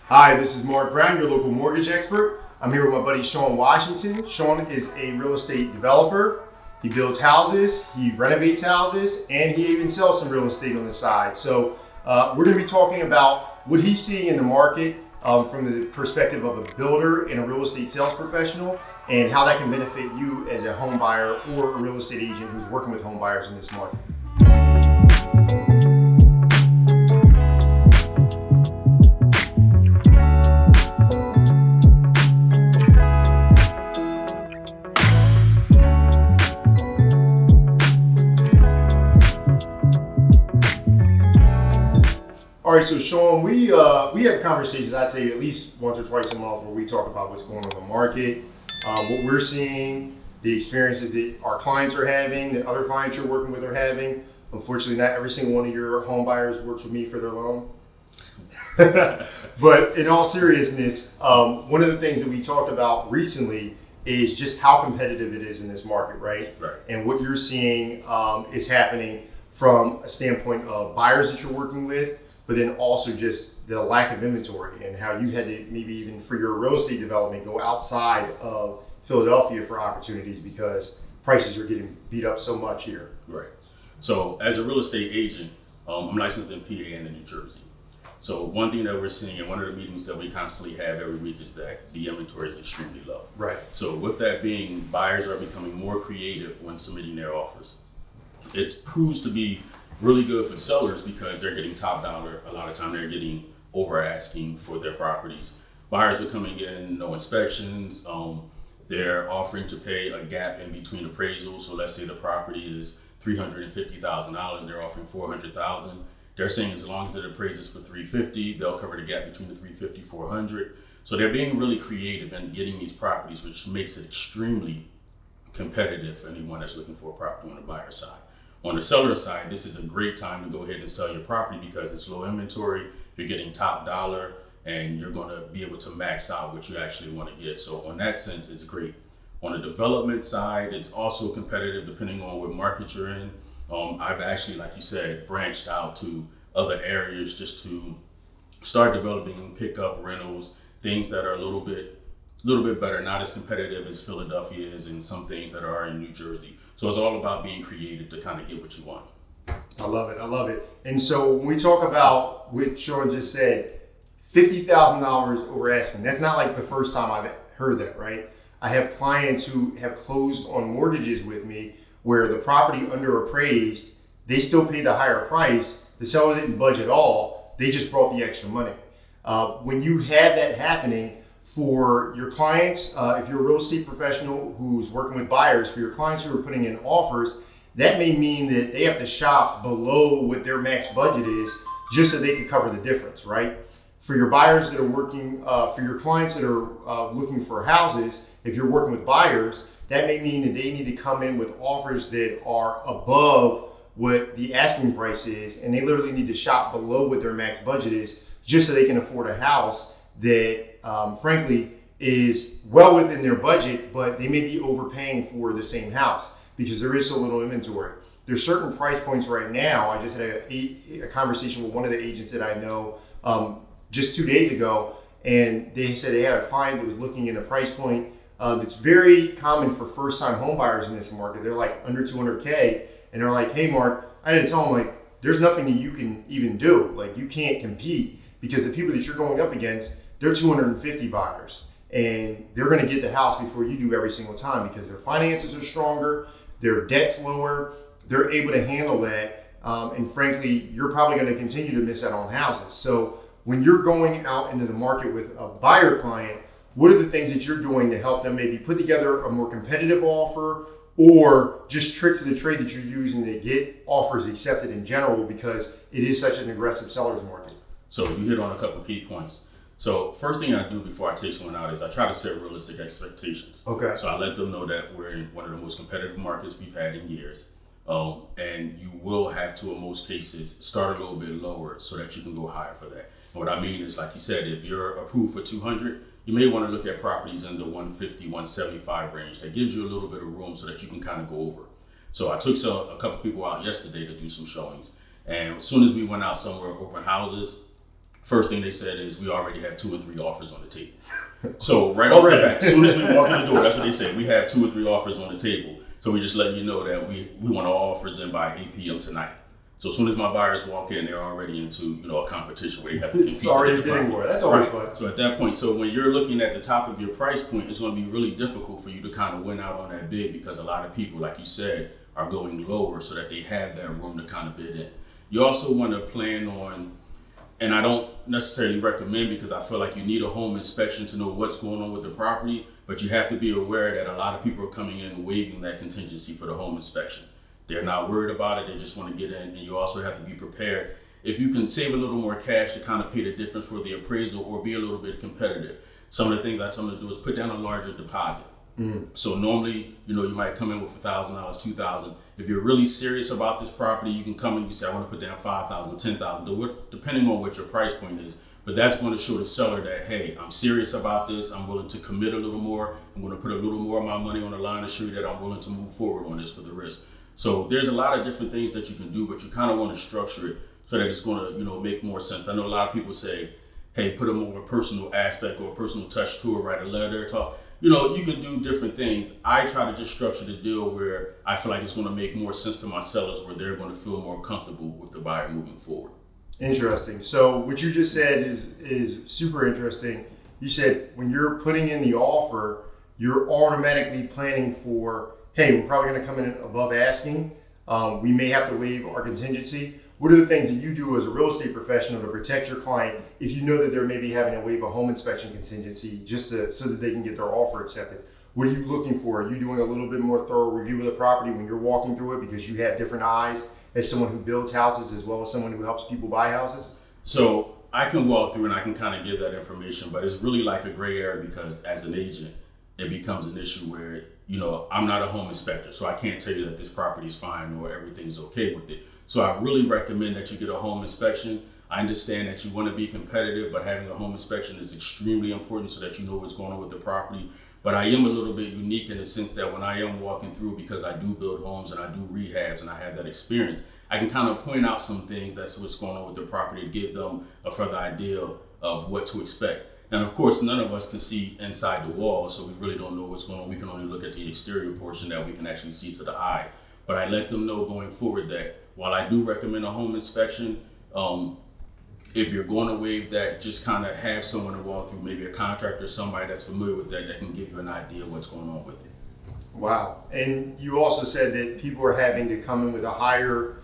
Hi, this is Mark Brown, your local mortgage expert. I'm here with my buddy Shawn Washington. Shawn is a real estate developer. He builds houses, he renovates houses, and he even sells some real estate on the side. So we're going to be talking about what he's seeing in the market from the perspective of a builder and a real estate sales professional, and how that can benefit you as a home buyer or a real estate agent who's working with home buyers in this market. All right, so Shawn, we have conversations, I'd say at least once or twice a month, where we talk about what's going on in the market, what we're seeing, the experiences that our clients are having, that other clients you're working with are having. Unfortunately, not every single one of your home buyers works with me for their loan. But in all seriousness, one of the things that we talked about recently is just how competitive it is in this market, right? And what you're seeing is happening from a standpoint of buyers that you're working with, but then also just the lack of inventory and how you had to maybe even for your real estate development go outside of Philadelphia for opportunities because prices are getting beat up so much here. Right. So as a real estate agent, I'm licensed in PA and in New Jersey. So one thing that we're seeing, and one of the meetings that we constantly have every week, is that the inventory is extremely low. Right. So with that being, buyers are becoming more creative when submitting their offers. It proves to be really good for sellers because they're getting top dollar. A lot of time they're getting over asking for their properties. Buyers are coming in, no inspections. They're offering to pay a gap in between appraisals. So let's say the property is $350,000, they're offering $400,000. They're saying as long as it appraises for $350,000, they'll cover the gap between the $350,000, $400,000. So they're being really creative and getting these properties, which makes it extremely competitive for anyone that's looking for a property on the buyer side. On the seller side, this is a great time to go ahead and sell your property because it's low inventory, you're getting top dollar, and you're going to be able to max out what you actually want to get. So on that sense, it's great. On the development side, it's also competitive depending on what market you're in. I've actually, like you said, branched out to other areas just to start developing pickup rentals, things that are a little bit better, not as competitive as Philadelphia is, and some things that are in New Jersey. So it's all about being creative to kind of get what you want. I love it. And so when we talk about what Shawn just said, $50,000 over asking, that's not like the first time I've heard that, right? I have clients who have closed on mortgages with me where the property under appraised, they still paid the higher price. The seller didn't budge at all. They just brought the extra money. When you have that happening for your clients, if you're a real estate professional who's working with buyers, for your clients who are putting in offers, that may mean that they have to shop below what their max budget is just so they can cover the difference, right? For your buyers that are working, for your clients that are looking for houses, if you're working with buyers, that may mean that they need to come in with offers that are above what the asking price is, and they literally need to shop below what their max budget is just so they can afford a house that frankly is well within their budget, but they may be overpaying for the same house because there is so little inventory. There's certain price points right now. I just had a conversation with one of the agents that I know just 2 days ago, and they said they had a client that was looking at a price point that's very common for first-time home buyers in this market. They're like under 200K, and they're like, hey, Mark, I had to tell them, like, there's nothing that you can even do. Like, you can't compete because the people that you're going up against, they're 250 buyers, and they're going to get the house before you do every single time because their finances are stronger, their debt's lower, they're able to handle that, and frankly, you're probably going to continue to miss out on houses. So when you're going out into the market with a buyer client, what are the things that you're doing to help them maybe put together a more competitive offer, or just tricks of the trade that you're using to get offers accepted in general because it is such an aggressive seller's market? So you hit on a couple key points. So first thing I do before I take someone out is I try to set realistic expectations. Okay. So I let them know that we're in one of the most competitive markets we've had in years. And you will have to, in most cases, start a little bit lower so that you can go higher for that. And what I mean is, like you said, if you're approved for 200, you may want to look at properties in the 150, 175 range. That gives you a little bit of room so that you can kind of go over. So I took a couple people out yesterday to do some showings. And as soon as we went out somewhere, open houses, first thing they said is we already have 2 or 3 offers on the table. So right off the bat, as soon as we walk in the door, that's what they say. We have 2 or 3 offers on the table. So we just letting you know that we want our offers in by 8 p.m. tonight. So as soon as my buyers walk in, they're already into a competition where they have to compete. It's already bidding war. That's always fun. So at that point, so when you're looking at the top of your price point, it's going to be really difficult for you to kind of win out on that bid because a lot of people, like you said, are going lower so that they have that room to kind of bid in. You also want to plan on, and I don't necessarily recommend because I feel like you need a home inspection to know what's going on with the property, but you have to be aware that a lot of people are coming in and waiving that contingency for the home inspection. They're not worried about it, they just want to get in, and you also have to be prepared. If you can save a little more cash to kind of pay the difference for the appraisal or be a little bit competitive, some of the things I tell them to do is put down a larger deposit. So normally, you might come in with $1,000, $2,000. If you're really serious about this property, you can come in and you say, I want to put down $5,000, $10,000, depending on what your price point is. But that's going to show the seller that, hey, I'm serious about this. I'm willing to commit a little more. I'm going to put a little more of my money on the line to show you that I'm willing to move forward on this for the risk. So there's a lot of different things that you can do, but you kind of want to structure it so that it's going to, make more sense. I know a lot of people say, hey, put a more personal aspect or a personal touch to it, write a letter, talk. You can do different things. I try to just structure the deal where I feel like it's going to make more sense to my sellers, where they're going to feel more comfortable with the buyer moving forward. Interesting. So what you just said is super interesting. You said when you're putting in the offer, you're automatically planning for, hey, we're probably going to come in above asking. We may have to waive our contingency. What are the things that you do as a real estate professional to protect your client if you know that they're maybe having to waive a home inspection contingency so that they can get their offer accepted? What are you looking for? Are you doing a little bit more thorough review of the property when you're walking through it because you have different eyes as someone who builds houses as well as someone who helps people buy houses? So I can walk through and I can kind of give that information, but it's really like a gray area because as an agent, it becomes an issue where, I'm not a home inspector, so I can't tell you that this property is fine or everything's okay with it. So I really recommend that you get a home inspection. I understand that you want to be competitive, but having a home inspection is extremely important so that you know what's going on with the property. But I am a little bit unique in the sense that when I am walking through, because I do build homes and I do rehabs and I have that experience, I can kind of point out some things that's what's going on with the property to give them a further idea of what to expect. And of course, none of us can see inside the wall, so we really don't know what's going on. We can only look at the exterior portion that we can actually see to the eye. But I let them know going forward that while I do recommend a home inspection, if you're going to waive that, just kind of have someone to walk through, maybe a contractor or somebody that's familiar with that can give you an idea of what's going on with it. Wow. And you also said that people are having to come in with a higher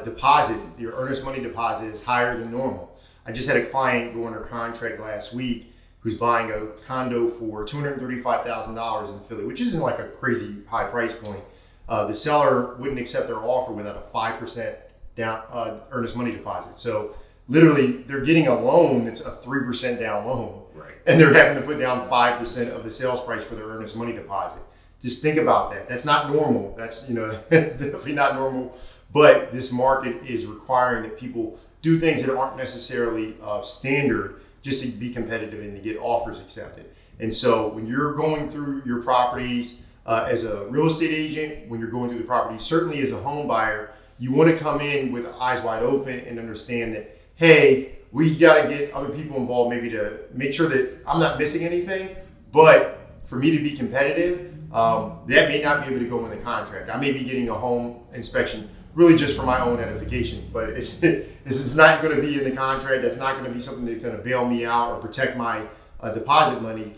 deposit. Your earnest money deposit is higher than normal. I just had a client go under contract last week who's buying a condo for $235,000 in Philly, which isn't like a crazy high price point. The seller wouldn't accept their offer without a 5% down earnest money deposit. So literally they're getting a loan that's a 3% down loan. Right. And they're having to put down 5% of the sales price for their earnest money deposit. Just think about that. That's not normal. That's definitely not normal. But this market is requiring that people do things that aren't necessarily standard just to be competitive and to get offers accepted. And so when you're going through your properties as a real estate agent, when you're going through the properties, certainly as a home buyer, you want to come in with eyes wide open and understand that, hey, we got to get other people involved maybe to make sure that I'm not missing anything. But for me to be competitive, that may not be able to go in the contract. I may be getting a home inspection really just for my own edification, but it's not going to be in the contract. That's not going to be something that's going to bail me out or protect my deposit money.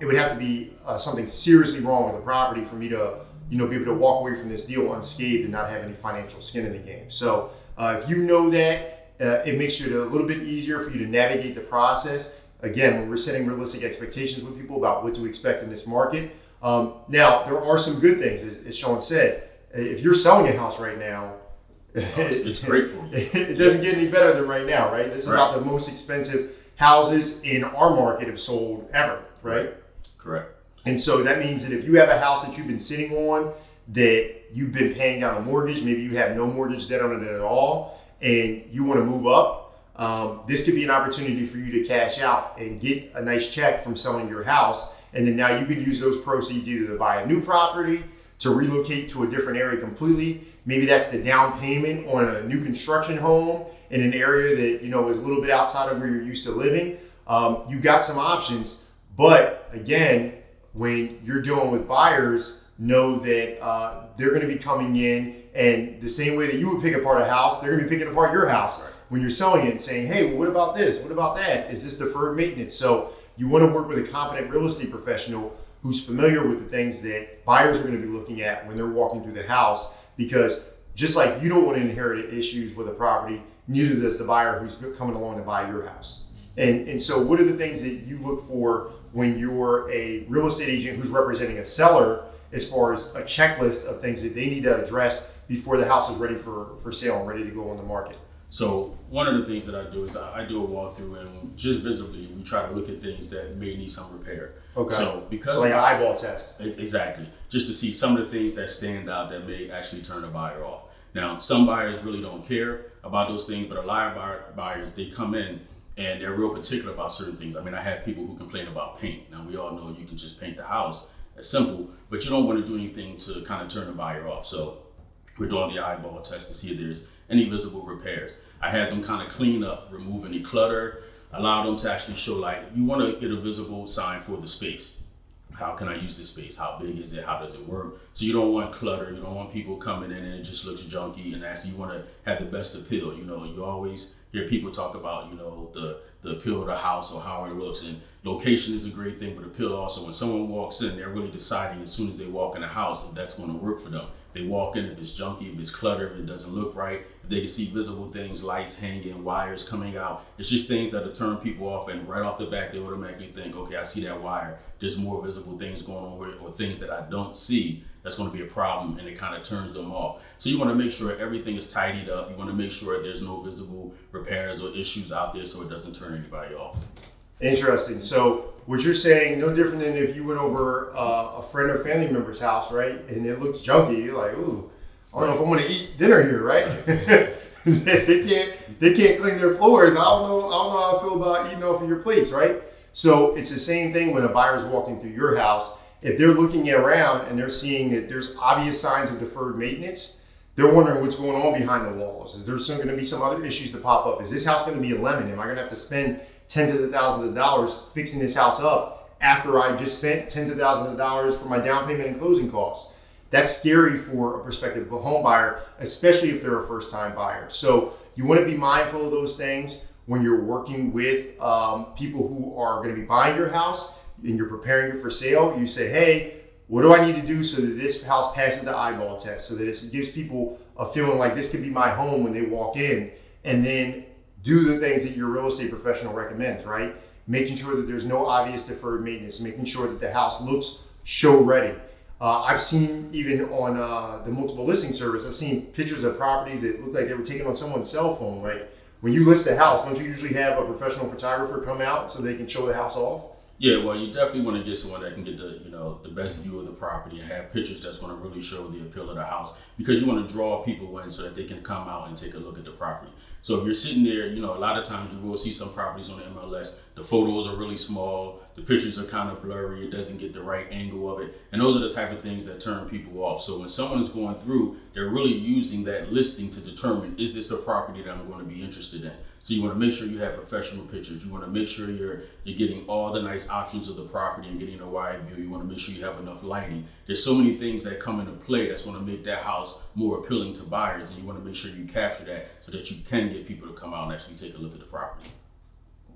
It would have to be something seriously wrong with the property for me to be able to walk away from this deal unscathed and not have any financial skin in the game. So if you know that, it makes it a little bit easier for you to navigate the process. Again, when we're setting realistic expectations with people about what to expect in this market. Now, there are some good things, as Shawn said. If you're selling a house right now, it's great for you. It doesn't get any better than right now, right? This is about the most expensive houses in our market have sold ever, right? Correct. And so that means that if you have a house that you've been sitting on, that you've been paying down a mortgage, maybe you have no mortgage debt on it at all, and you want to move up, this could be an opportunity for you to cash out and get a nice check from selling your house. And then now you could use those proceeds either to buy a new property, to relocate to a different area completely. Maybe that's the down payment on a new construction home in an area that, you know, is a little bit outside of where you're used to living. You got some options, but again, when you're dealing with buyers, know that they're going to be coming in, and the same way that you would pick apart a house, they're going to be picking apart your house. Right. When you're selling it and saying, hey, well, what about this? What about that? Is this deferred maintenance? So you want to work with a competent real estate professional who's familiar with the things that buyers are going to be looking at when they're walking through the house, because just like you don't want to inherit issues with a property, neither does the buyer who's coming along to buy your house. And so what are the things that you look for when you're a real estate agent who's representing a seller, as far as a checklist of things that they need to address before the house is ready for sale and ready to go on the market? So one of the things that I do is I do a walkthrough, and just visibly we try to look at things that may need some repair. Okay. So because like an eyeball test. Exactly. Just to see some of the things that stand out that may actually turn a buyer off. Now, some buyers really don't care about those things, but a lot of buyers, they come in and they're real particular about certain things. I mean, I have people who complain about paint. Now, we all know you can just paint the house. It's simple, but you don't want to do anything to kind of turn the buyer off. So we're doing the eyeball test to see if there's any visible repairs. I had them kind of clean up, remove any clutter, allow them to actually show, like, you want to get a visible sign for the space. How can I use this space? How big is it? How does it work? So you don't want clutter. You don't want people coming in and it just looks junky, and actually you want to have the best appeal. You know, you always hear people talk about, you know, the appeal of the house or how it looks, and location is a great thing, but appeal also. When someone walks in, they're really deciding as soon as they walk in the house if that's going to work for them. They walk in, if it's junky, if it's cluttered, if it doesn't look right, if they can see visible things, lights hanging, wires coming out. It's just things that'll turn people off, and right off the bat, they automatically think, okay, I see that wire. There's more visible things going on here, or things that I don't see. That's going to be a problem, and it kind of turns them off. So you want to make sure everything is tidied up. You want to make sure there's no visible repairs or issues out there, so it doesn't turn anybody off. Interesting. So what you're saying, no different than if you went over a friend or family member's house, right? And it looks junky. You're like, ooh, I don't know if I'm going to eat dinner here, right? they can't clean their floors. I don't know how I feel about eating off of your plates, right? So it's the same thing when a buyer's walking through your house. If they're looking around and they're seeing that there's obvious signs of deferred maintenance, they're wondering what's going on behind the walls. Is there going to be some other issues to pop up? Is this house going to be a lemon? Am I going to have to spend tens of thousands of dollars fixing this house up after I just spent tens of thousands of dollars for my down payment and closing costs? That's scary for a prospective home buyer, especially if they're a first-time buyer. So you want to be mindful of those things when you're working with people who are going to be buying your house and you're preparing it for sale. You say, hey, what do I need to do so that this house passes the eyeball test, so that it gives people a feeling like this could be my home when they walk in, and then do the things that your real estate professional recommends, right? Making sure that there's no obvious deferred maintenance, making sure that the house looks show ready. I've seen, even on the multiple listing service, I've seen pictures of properties that look like they were taken on someone's cell phone. Like, when you list a house, don't you usually have a professional photographer come out so they can show the house off? Yeah, well, you definitely want to get someone that can get the best view of the property and have pictures that's going to really show the appeal of the house, because you want to draw people in so that they can come out and take a look at the property. So if you're sitting there, a lot of times you will see some properties on the MLS, the photos are really small, the pictures are kind of blurry, it doesn't get the right angle of it, and those are the type of things that turn people off. So when someone is going through, they're really using that listing to determine, is this a property that I'm going to be interested in? So you want to make sure you have professional pictures. You want to make sure you're getting all the nice options of the property and getting a wide view. You want to make sure you have enough lighting. There's so many things that come into play that's going to make that house more appealing to buyers, and you want to make sure you capture that so that you can get people to come out and actually take a look at the property.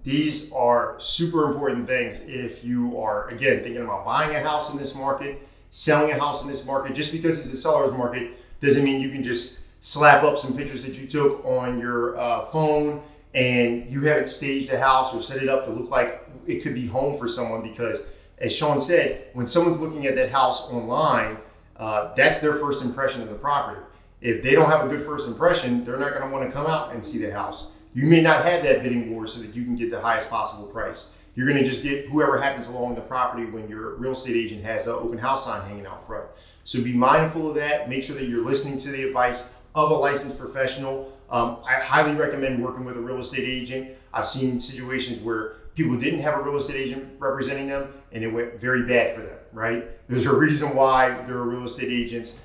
These are super important things if you are, again, thinking about buying a house in this market, selling a house in this market. Just because it's a seller's market doesn't mean you can just slap up some pictures that you took on your phone and you haven't staged a house or set it up to look like it could be home for someone. Because, as Shawn said, when someone's looking at that house online, that's their first impression of the property. If they don't have a good first impression, they're not going to want to come out and see the house. You may not have that bidding war so that you can get the highest possible price. You're going to just get whoever happens along the property when your real estate agent has an open house sign hanging out front. So be mindful of that. Make sure that you're listening to the advice of a licensed professional. I highly recommend working with a real estate agent. I've seen situations where people didn't have a real estate agent representing them, and it went very bad for them, right? There's a reason why there are real estate agents.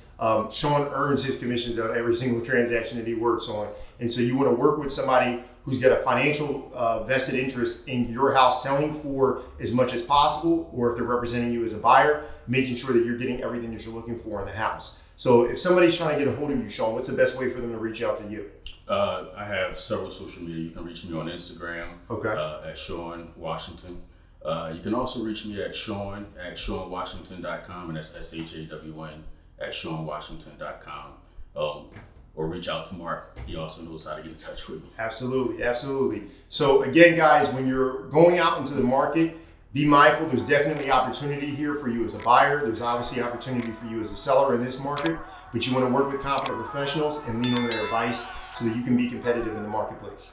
Shawn earns his commissions on every single transaction that he works on. And so you want to work with somebody who's got a financial vested interest in your house selling for as much as possible, or if they're representing you as a buyer, making sure that you're getting everything that you're looking for in the house. So if somebody's trying to get a hold of you, Shawn, what's the best way for them to reach out to you? I have several social media. You can reach me on Instagram at Shawn Washington. You can also reach me at Shawn at ShawnWashington.com, and that's SHAWN at ShawnWashington.com. Or reach out to Mark. He also knows how to get in touch with me. Absolutely, absolutely. So again, guys, when you're going out into the market, be mindful. There's definitely opportunity here for you as a buyer. There's obviously opportunity for you as a seller in this market, but you want to work with competent professionals and lean on their advice so that you can be competitive in the marketplace.